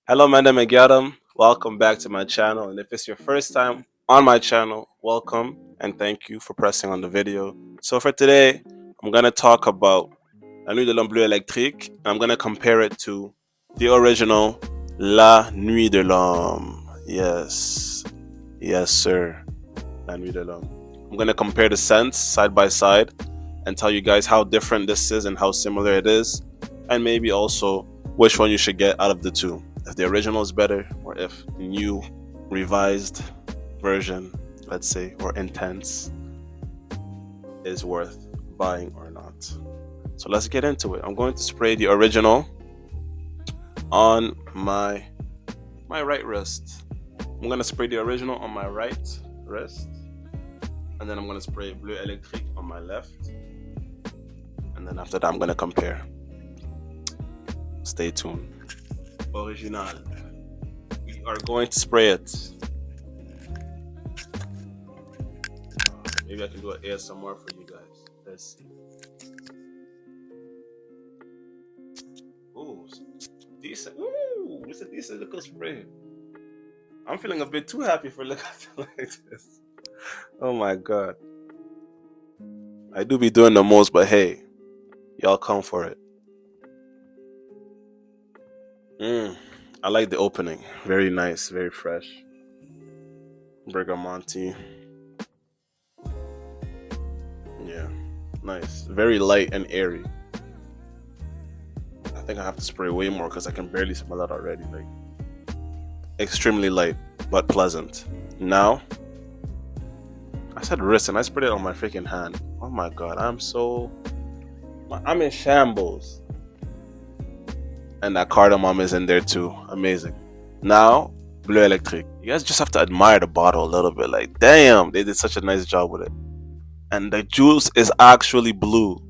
Hello, my name is Gadam. Welcome back to my channel. And if it's your first time on my channel, welcome and thank you for pressing on the video. So for today, I'm gonna talk about La Nuit de l'Homme Bleu électrique. I'm gonna compare it to the original La Nuit de l'Homme. Yes, sir. La Nuit de l'Homme. I'm gonna compare the scents side by side and tell you guys how different this is and how similar it is, and maybe also which one you should get out of the two. If the original is better, or if the new revised version, let's say, or intense, is worth buying or not. So let's get into it. I'm going to spray the original on my right wrist. I'm gonna spray the original on my right wrist, and then I'm gonna spray bleu électrique on my left, and then after that I'm gonna compare. Stay tuned. Original. We are going to spray it. Maybe I can do an ASMR for you guys. Let's see. Ooh, decent. Ooh, it's a decent little spray. I'm feeling a bit too happy for looking like this. Oh my god. I do be doing the most, but hey, y'all come for it. I like the opening. Very nice, very fresh. Bergamonte. Yeah, nice. Very light and airy. I think I have to spray way more because I can barely smell it already. Like, extremely light, but pleasant. Now, I said wrist and I sprayed it on my freaking hand. Oh my god, I'm in shambles. And that cardamom is in there too. Amazing. Now, bleu électrique. You guys just have to admire the bottle a little bit. Like, damn, they did such a nice job with it. And the juice is actually blue.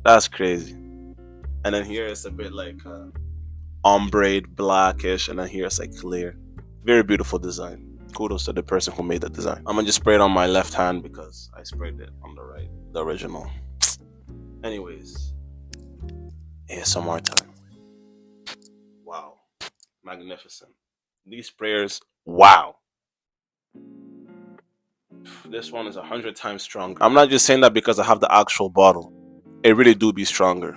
That's crazy. And then here it's a bit like ombre, blackish, and then here it's like clear. Very beautiful design. Kudos to the person who made the design. I'm gonna just spray it on my left hand because I sprayed it on the right, the original. Anyways, ASMR time. Wow, magnificent. These sprayers, wow. This one is 100 times stronger. I'm not just saying that because I have the actual bottle. It really do be stronger.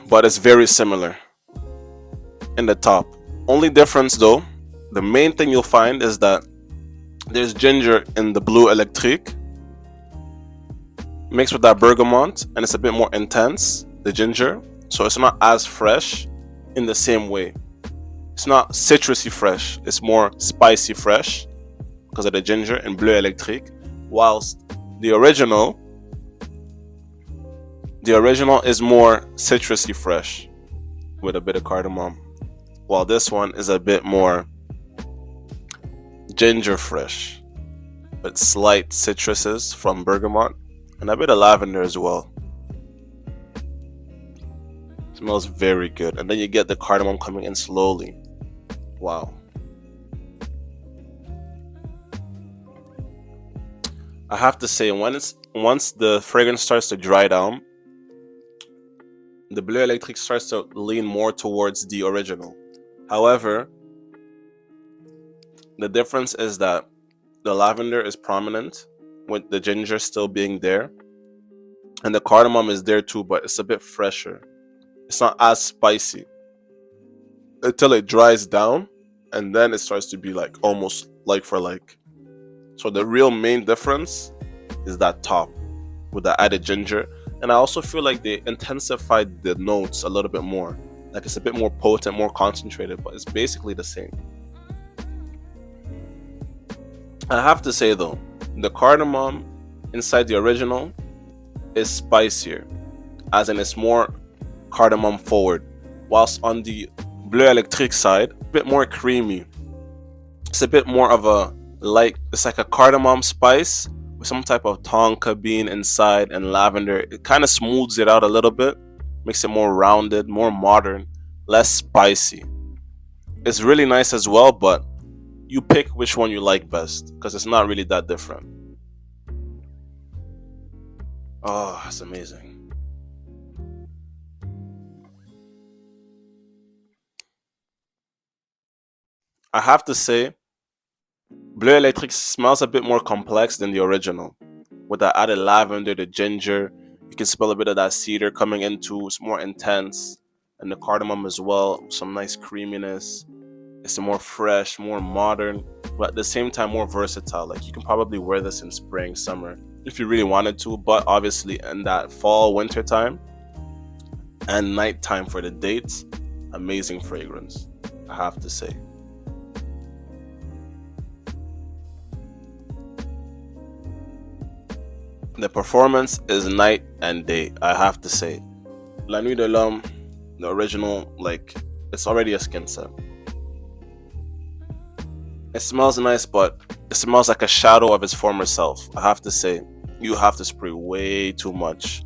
But it's very similar in the top. Only difference though, the main thing you'll find is that there's ginger in the bleu électrique mixed with that bergamot, and it's a bit more intense, the ginger, so it's not as fresh in the same way. It's not citrusy fresh, it's more spicy fresh because of the ginger and bleu électrique, whilst the original is more citrusy fresh with a bit of cardamom, while this one is a bit more ginger fresh with slight citruses from bergamot and a bit of lavender as well. Smells very good, and then you get the cardamom coming in slowly. Wow. I have to say, once the fragrance starts to dry down, the bleu électrique starts to lean more towards the original. However, the difference is that the lavender is prominent with the ginger still being there, and the cardamom is there too, but it's a bit fresher. It's not as spicy until it dries down, and then it starts to be like almost like for like. So the real main difference is that top with the added ginger, and I also feel like they intensified the notes a little bit more. Like it's a bit more potent, more concentrated, but it's basically the same. I have to say though, the cardamom inside the original is spicier, as in it's more cardamom forward, whilst on the bleu électrique side, a bit more creamy. It's a bit more of a it's like a cardamom spice with some type of tonka bean inside and lavender. It kind of smooths it out a little bit, makes it more rounded, more modern, less spicy. It's really nice as well, but you pick which one you like best because it's not really that different. Oh, it's amazing. I have to say, bleu électrique smells a bit more complex than the original. With that added lavender, the ginger, you can smell a bit of that cedar coming into. It's more intense, and the cardamom as well. Some nice creaminess. It's more fresh, more modern, but at the same time more versatile. Like you can probably wear this in spring, summer, if you really wanted to. But obviously, in that fall, winter time, and nighttime for the dates, amazing fragrance, I have to say. The performance is night and day, I have to say. La Nuit de l'Homme, the original, like, it's already a skin set. It smells nice, but it smells like a shadow of its former self. I have to say, you have to spray way too much.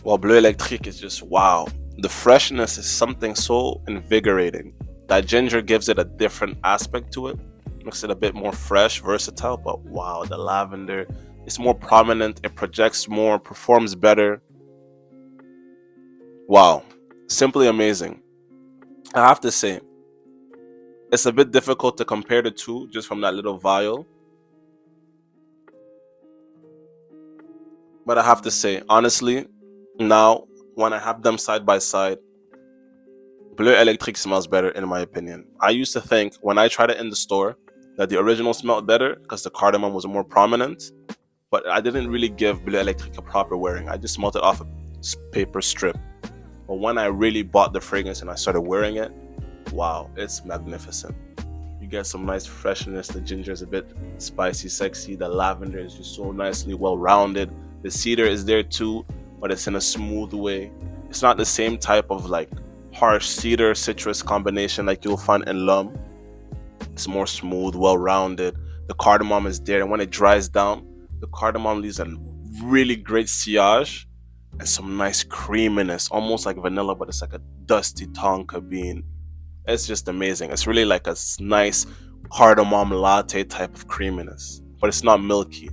While Bleu Électrique is just wow. The freshness is something so invigorating. That ginger gives it a different aspect to it. Makes it a bit more fresh, versatile, but wow, the lavender is more prominent. It projects more, performs better. Wow, simply amazing. I have to say, it's a bit difficult to compare the two just from that little vial. But I have to say, honestly, now when I have them side by side, Bleu Électrique smells better in my opinion. I used to think when I tried it in the store that the original smelled better because the cardamom was more prominent, but I didn't really give Bleu Électrique a proper wearing. I just smelled it off a paper strip. But when I really bought the fragrance and I started wearing it, wow, it's magnificent. You get some nice freshness. The ginger is a bit spicy, sexy. The lavender is just so nicely well-rounded. The cedar is there too, but it's in a smooth way. It's not the same type of like harsh cedar citrus combination like you'll find in L'Homme. It's more smooth, well-rounded. The cardamom is there, and when it dries down, the cardamom leaves a really great sillage and some nice creaminess, almost like vanilla, but it's like a dusty tonka bean. It's just amazing. It's really like a nice cardamom latte type of creaminess, but it's not milky.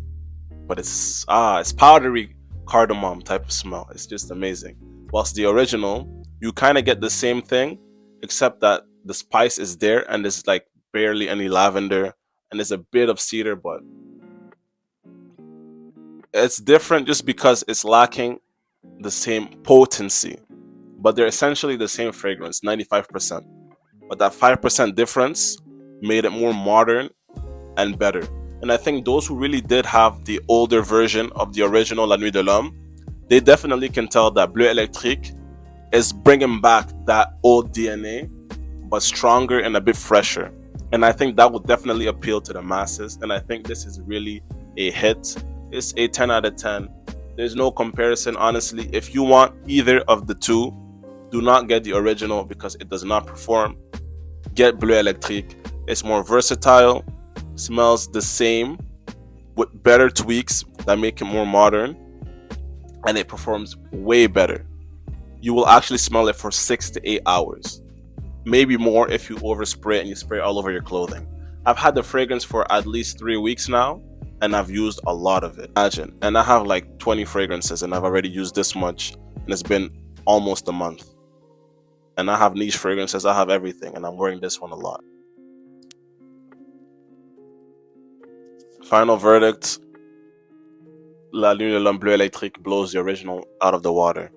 But it's powdery cardamom type of smell. It's just amazing. Whilst the original, you kind of get the same thing, except that the spice is there and there's like barely any lavender and there's a bit of cedar, but it's different just because it's lacking the same potency. But they're essentially the same fragrance, 95%. But that 5% difference made it more modern and better. And I think those who really did have the older version of the original La Nuit de l'Homme, they definitely can tell that Bleu Électrique is bringing back that old DNA, but stronger and a bit fresher. And I think that will definitely appeal to the masses. And I think this is really a hit. It's a 10 out of 10. There's no comparison, honestly. If you want either of the two, do not get the original because it does not perform. Get Bleu Électrique. It's more versatile, smells the same with better tweaks that make it more modern, and it performs way better. You will actually smell it for 6 to 8 hours, maybe more if you overspray and you spray all over your clothing. I've had the fragrance for at least 3 weeks now, and I've used a lot of it. Imagine, and I have like 20 fragrances, and I've already used this much, and it's been almost a month. And I have niche fragrances, I have everything, and I'm wearing this one a lot. Final verdict, La Nuit de l'Homme Bleu Électrique blows the original out of the water.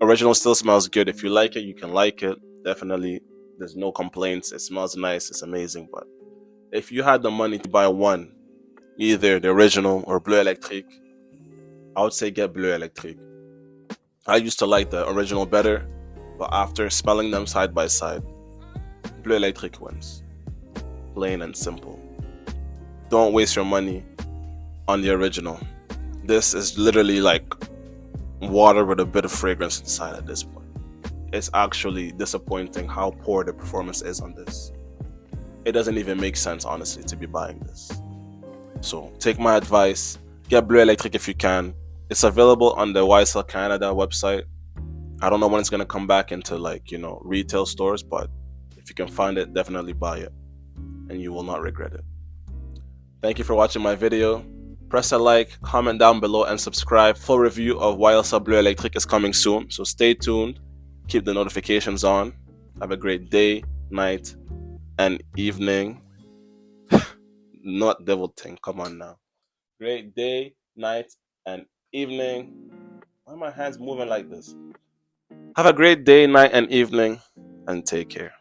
Original still smells good. If you like it, you can like it. Definitely, there's no complaints. It smells nice, it's amazing. But if you had the money to buy one, either the original or Bleu Électrique, I would say get Bleu Électrique. I used to like the original better, but after smelling them side by side, Bleu Électrique wins. Plain and simple. Don't waste your money on the original. This is literally like water with a bit of fragrance inside at this point. It's actually disappointing how poor the performance is on this. It doesn't even make sense, honestly, to be buying this. So take my advice, get Bleu Électrique if you can. It's available on the YSL Canada website. I don't know when it's going to come back into retail stores, but if you can find it, definitely buy it and you will not regret it. Thank you for watching my video. Press a like, comment down below, and subscribe. Full review of YSL Bleu Électrique is coming soon, so stay tuned. Keep the notifications on. Have a great day, night, and evening. Not devil thing. Come on now. Great day, night, and evening. Why are my hands moving like this? Have a great day, night, and evening, and take care.